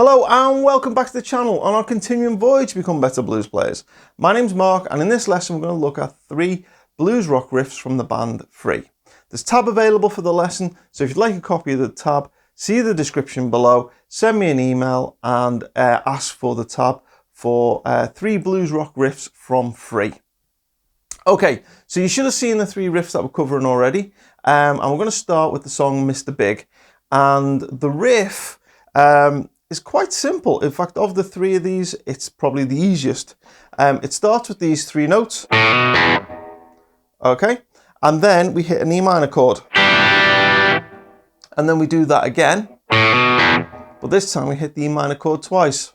Hello and welcome back to the channel on our continuing voyage to become better blues players. My name's Mark and in this lesson we're going to look at 3 blues rock riffs from the band Free. There's a tab available for the lesson, so if you'd like a copy of the tab, see the description below, send me an email and ask for the tab for 3 blues rock riffs from Free. Okay, so you should have seen the 3 riffs that we're covering already, and we're going to start with the song Mr. Big, and the riff is quite simple. In fact, of the 3 of these, it's probably the easiest. It starts with these 3 notes, okay, and then we hit an E minor chord, and then we do that again, but this time we hit the E minor chord twice.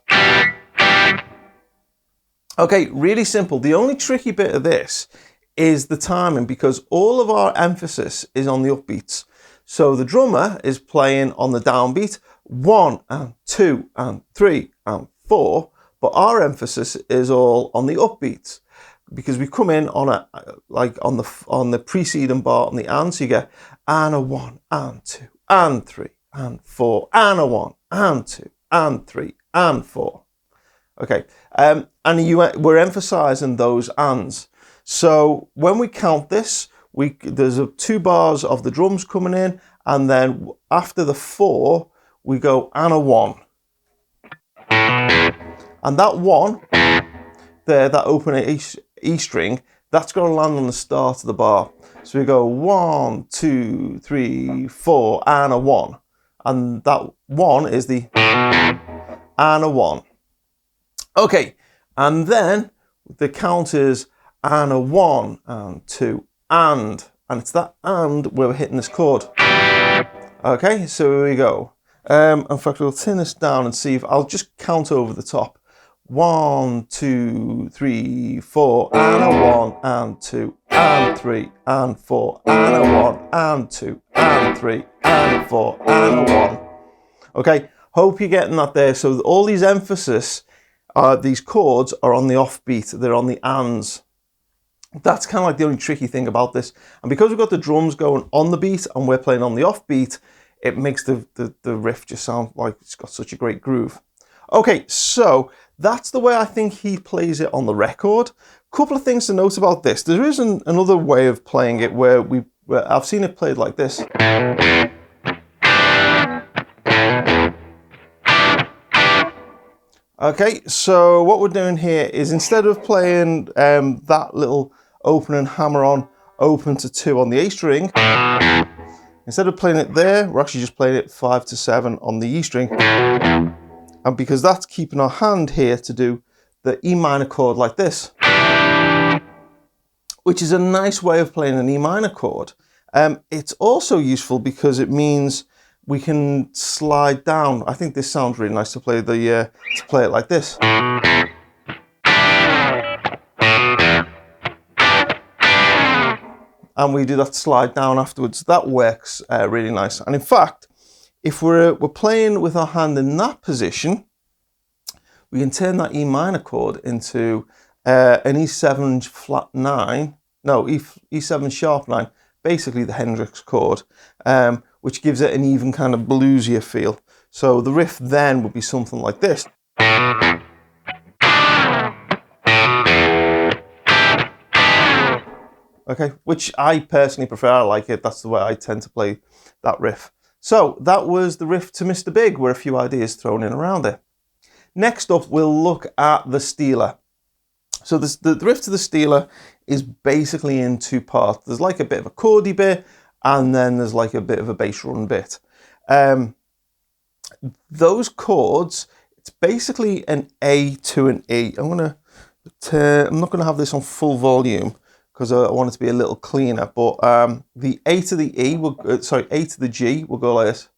Okay, really simple. The only tricky bit of this is the timing, because all of our emphasis is on the upbeats. So the drummer is playing on the downbeat, 1 and 2 and 3 and 4, but our emphasis is all on the upbeats, because we come in on a on the preceding bar on the and, so you get and a 1 and 2 and 3 and 4 and a 1 and 2 and 3 and 4. Okay, and we're emphasizing those ands. So when we count this, there's 2 bars of the drums coming in, and then after the 4, we go and a 1. And that 1 there, that open E string, that's going to land on the start of the bar. So we go 1, 2, 3, 4, and a 1. And that 1 is the and a 1. Okay, and then the count is and a 1 and 2 and it's that and where we're hitting this chord. Okay, so here we go. In fact, we'll turn this down and see if I'll just count over the top. 1, 2, 3, 4, and a 1 and 2 and 3 and 4 and a 1 and 2 and 3 and 4 and a 1. Okay, hope you're getting that there. So all these emphasis, these chords are on the offbeat, they're on the ands. That's kind of like the only tricky thing about this. And because we've got the drums going on the beat and we're playing on the offbeat, it makes the riff just sound like it's got such a great groove. Okay, so that's the way I think he plays it on the record. Couple of things to note about this. There is another way of playing it where I've seen it played like this. Okay, so what we're doing here is instead of playing that little opening hammer on open to 2 on the A string, instead of playing it there, we're actually just playing it 5 to 7 on the E string. And because that's keeping our hand here to do the E minor chord like this, which is a nice way of playing an E minor chord. It's also useful because it means we can slide down. I think this sounds really nice to play it like this. And we do that slide down afterwards. That works really nice. And in fact, if we're playing with our hand in that position, we can turn that E minor chord into an E7 flat 9, no, E7 sharp 9, basically the Hendrix chord, which gives it an even kind of bluesier feel. So the riff then would be something like this. Okay, which I personally prefer. I like it. That's the way I tend to play that riff. So that was the riff to Mr. Big, with a few ideas thrown in around it. Next up, we'll look at the Stealer. So the riff to the Stealer is basically in 2 parts. There's like a bit of a chordy bit, and then there's like a bit of a bass run bit. Those chords, it's basically an A to an E. I'm not going to have this on full volume because I want it to be a little cleaner. But the A to the E, A to the G will go like this.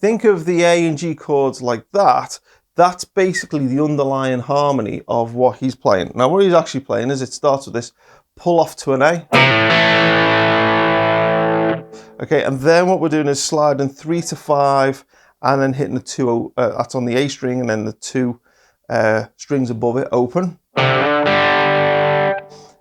Think of the A and G chords like that. That's basically the underlying harmony of what he's playing. Now what he's actually playing is it starts with this pull off to an A. Okay, and then what we're doing is sliding 3 to 5 and then hitting the 2, that's on the A string, and then the 2 strings above it open.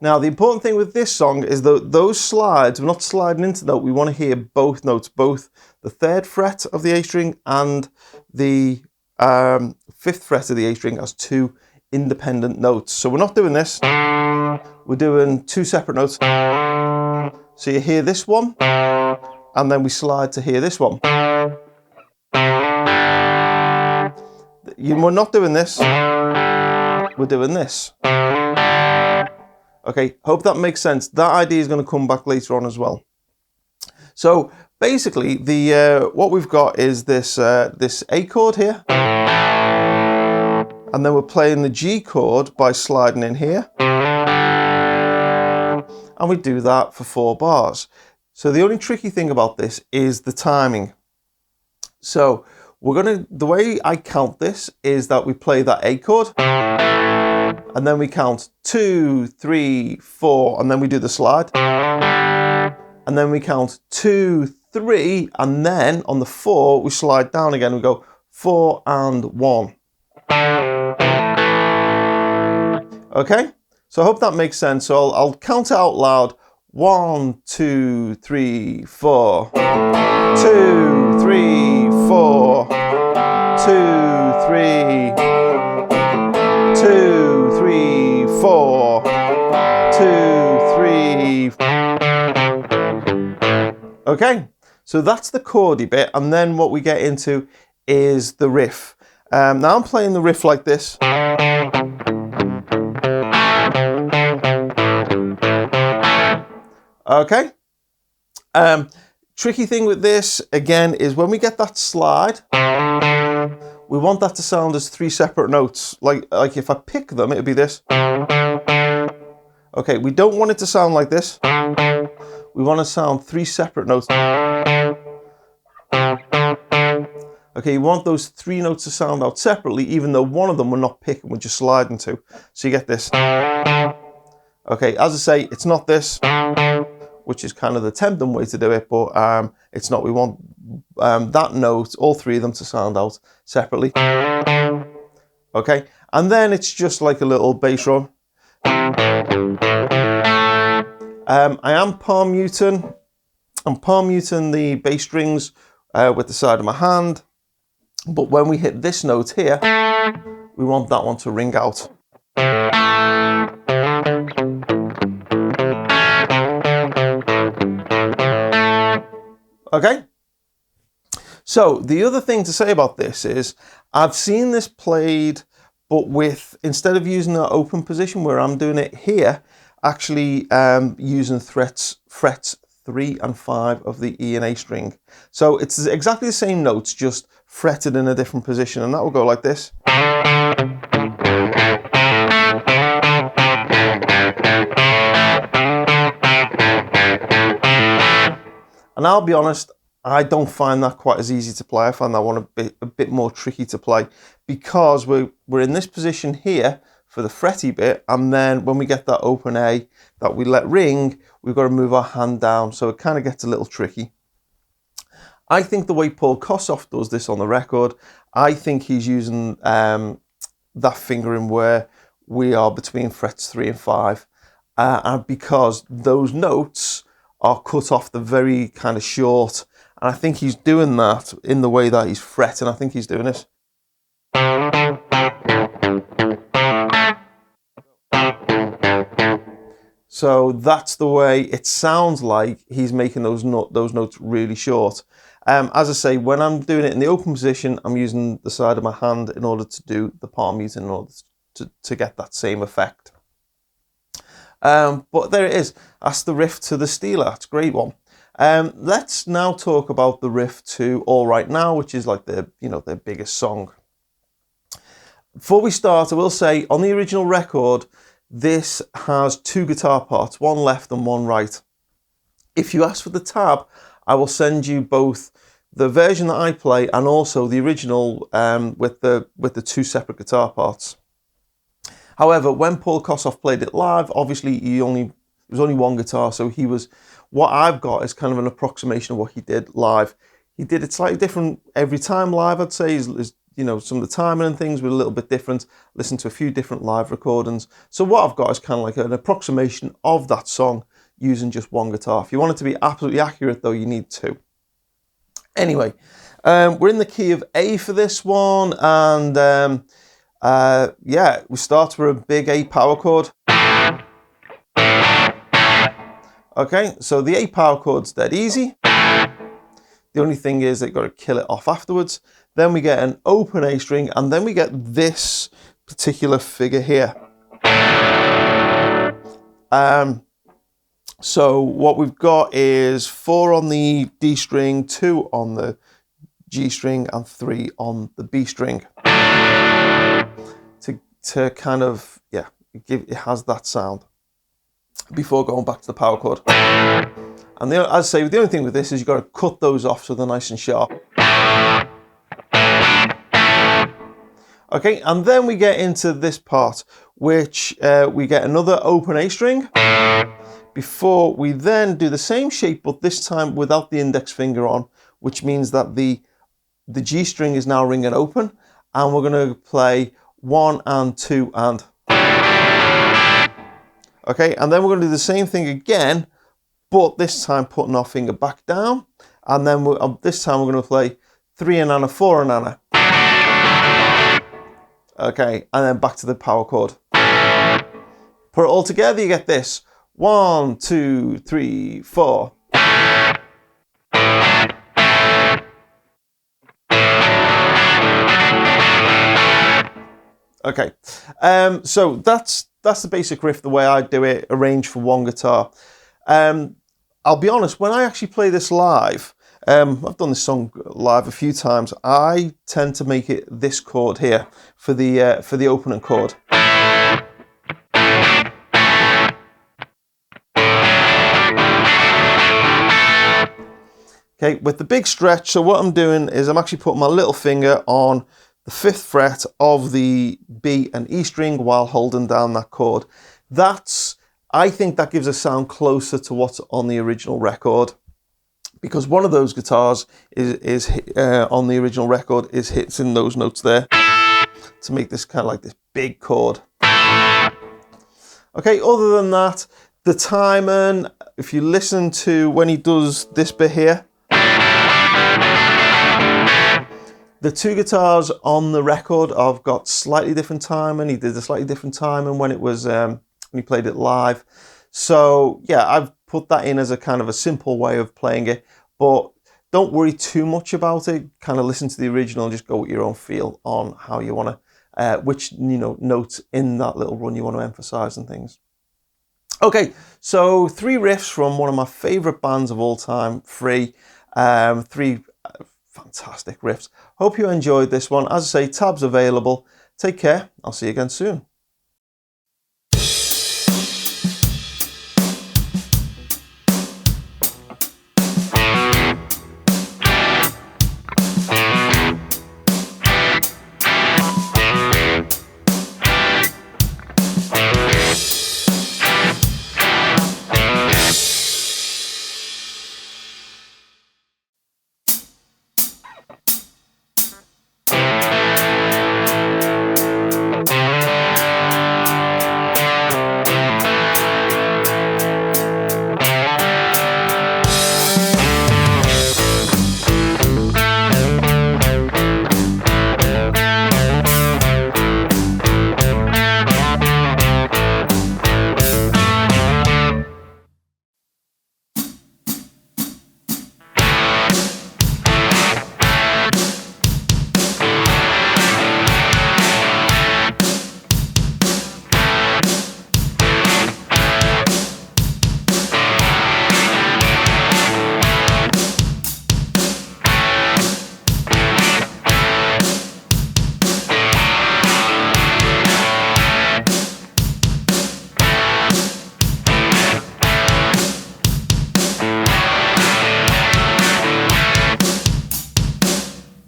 Now, the important thing with this song is that those slides, we're not sliding into the note, we want to hear both notes, both the 3rd fret of the A string and the 5th fret of the A string as 2 independent notes. So we're not doing this, we're doing 2 separate notes. So you hear this one, and then we slide to hear this one. We're not doing this, we're doing this. Okay, hope that makes sense. That idea is going to come back later on as well. So basically, what we've got is this this A chord here, and then we're playing the G chord by sliding in here, and we do that for 4 bars. So the only tricky thing about this is the timing. So the way I count this is that we play that A chord, and then we count 2, 3, 4, and then we do the slide. And then we count 2, 3, and then on the 4, we slide down again. We go 4 and 1. Okay, so I hope that makes sense. So I'll count it out loud. 1, 2, 3, 4. 2, 3, 4. 2, 3. 2, 3, 4. 2, 3. Okay, so that's the chordy bit, and then what we get into is the riff. Now I'm playing the riff like this. Okay. Tricky thing with this, again, is when we get that slide, we want that to sound as 3 separate notes. Like if I pick them, it would be this. Okay, we don't want it to sound like this. We want to sound 3 separate notes. Okay, you want those 3 notes to sound out separately, even though one of them we're not picking, we're just sliding to. So you get this. Okay, as I say, it's not this, which is kind of the tempting way to do it, but it's not. We want that note, all 3 of them, to sound out separately. Okay, and then it's just like a little bass drum. I am palm muting. I'm palm muting the bass strings with the side of my hand, but when we hit this note here, we want that one to ring out. Okay? So the other thing to say about this is I've seen this played, but with, instead of using the open position where I'm doing it here, actually using frets 3 and 5 of the E and A string. So it's exactly the same notes, just fretted in a different position, and that will go like this. And I'll be honest, I don't find that quite as easy to play. I find that one a bit more tricky to play, because we're in this position here for the fretty bit, and then when we get that open A that we let ring, we've got to move our hand down, so it kind of gets a little tricky. I think the way Paul Kossoff does this on the record, I think he's using that fingering where we are between frets 3 and 5, and because those notes are cut off the very kind of short, and I think he's doing that in the way that he's fretting. I think he's doing this. So that's the way it sounds like he's making those notes really short. As I say, when I'm doing it in the open position, I'm using the side of my hand in order to do the palm muting, in order to get that same effect. But there it is. That's the riff to the Steeler. It's a great one. Let's now talk about the riff to All Right Now, which is like their biggest song. Before we start, I will say on the original record, this has 2 guitar parts, one left and one right. If you ask for the tab, I will send you both the version that I play and also the original with the 2 separate guitar parts. However, when Paul Kossoff played it live, obviously it was only one guitar, so what I've got is kind of an approximation of what he did live. He did it slightly different every time live, I'd say. you know, some of the timing and things were a little bit different. Listened to a few different live recordings. So what I've got is kind of like an approximation of that song using just one guitar. If you want it to be absolutely accurate though, you need two. Anyway, we're in the key of A for this one, and yeah, we start with a big A power chord. Okay, so the A power chord's dead easy. The only thing is that you've got to kill it off afterwards. Then we get an open A string, and then we get this particular figure here. So what we've got is 4 on the D string, 2 on the G string, and 3 on the B string. To kind of, yeah, it has that sound before going back to the power chord. And as I say, the only thing with this is you've got to cut those off so they're nice and sharp. Okay, and then we get into this part, which we get another open A string, before we then do the same shape, but this time without the index finger on, which means that the G string is now ringing open, and we're going to play 1 and 2 and. Okay, and then we're going to do the same thing again, but this time putting our finger back down, and then this time we're going to play 3 and a 4 and a. Okay, and then back to the power chord. Put it all together, you get this. 1, 2, 3, 4. Okay, so that's the basic riff, the way I do it, arranged for one guitar. I'll be honest, when I actually play this live, I've done this song live a few times, I tend to make it this chord here for the opening chord. Okay, with the big stretch, so what I'm doing is I'm actually putting my little finger on the 5th fret of the B and E string while holding down that chord. I think that gives a sound closer to what's on the original record, because one of those guitars is on the original record is hitting those notes there to make this kind of like this big chord. Okay, other than that, the timing, if you listen to when he does this bit here, the two guitars on the record have got slightly different timing. He did a slightly different timing when it was when he played it live. So yeah, I've put that in as a kind of a simple way of playing it, but don't worry too much about it. Kind of listen to the original and just go with your own feel on how you want to, which notes in that little run you want to emphasize and things. Okay, so 3 riffs from one of my favorite bands of all time, Free. 3 fantastic riffs. Hope you enjoyed this one. As I say, tabs available. Take care. I'll see you again soon.